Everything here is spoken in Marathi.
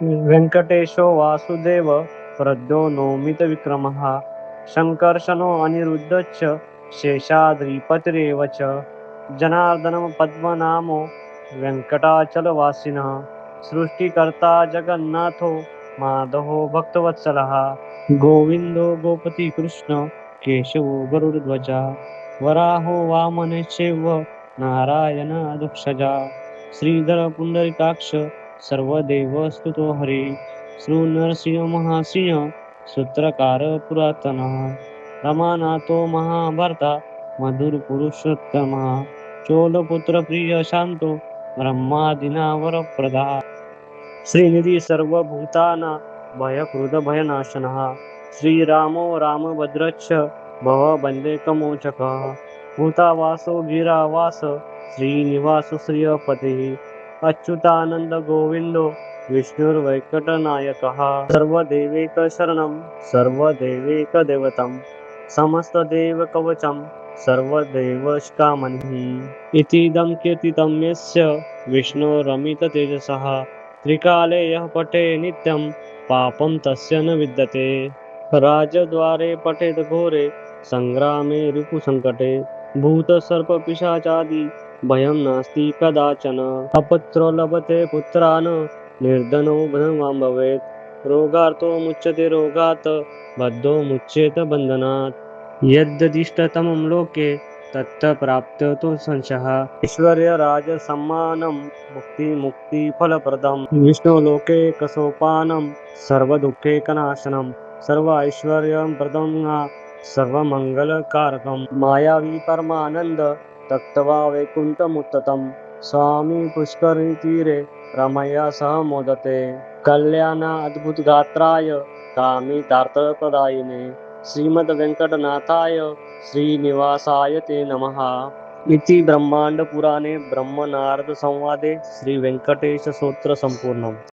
वेंकटेशो वासुदेव प्रद्यो नौमित विक्रमः शङ्कर्षणो अनिरुद्धश्च शेषाद्रिपतिरेव च जनार्दनं पद्मनामो वेङ्कटाचलवासिनः सृष्टिकर्ता जगन्नाथो माधवो भक्तवत्सलः गोविन्दो गोपतिकृष्ण केशवो गरुडध्वजा वराहो वामनश्चैव नारायणादक्षजा श्रीधर पुण्डरीकाक्ष सर्वदेवस्तुतो हरि श्रीनरसिंह महासिंह सूत्रकार पुरातनः रमानाथो महाभारता मधुर पुरुषोत्तमः चोलपुत्र प्रिय शांतो ब्रह्मादिना वरप्रदा श्रीनिधी सर्वभूताना भयकृत भयनाशनः श्रीरामो रामभद्रश्च भवबन्देकमोचकः भूतावासो गिरावास श्रीनिवास श्रियपतिः अच्युतानंद गोविंदो विष्णुर्वैकटनायकः सर्वदेवैकशरणं सर्वदेवैकदेवतं समस्तदेवकवचं सर्वदेवष्कामनिः इतीदं कीर्तितं यस्य विष्णोरमिततेजसः त्रिकाले यः पठे नित्यं पापं तस्य न विद्यते राजद्वारे पठेत् घोरे संग्रामे रिपुसङ्कटे भूतसर्पपिशाचादि भयं नास्ति कदाचन अपत्रो लभते पुत्रान् निर्धनो धनवान् भवेत् रोगार्तो मुच्यते रोगात् बद्धो मुच्येत बन्धनात् यद्दिष्टतमं लोके तत्त प्राप्तो संशयः ऐश्वर्यराजसम्मानं मुक्तिफलप्रदं विष्णुलोके कसोपानं सर्वदुःखैकनाशनं सर्व ऐश्वर्यप्रदं सर्वमङ्गलकारकं मायावी परमानन्द तक्त्वा वैकुण्ठमुत्ततं स्वामी पुष्करतीरे रमया सह मोदते कल्याण अद्भुतगात्राय कामितार्थप्रदायिने श्रीमद्वेङ्कटनाथाय श्रीनिवासाय ते नमः इति ब्रह्माण्डपुराणे ब्रह्मनारदसंवादे श्रीवेङ्कटेशस्तोत्रसम्पूर्णम्।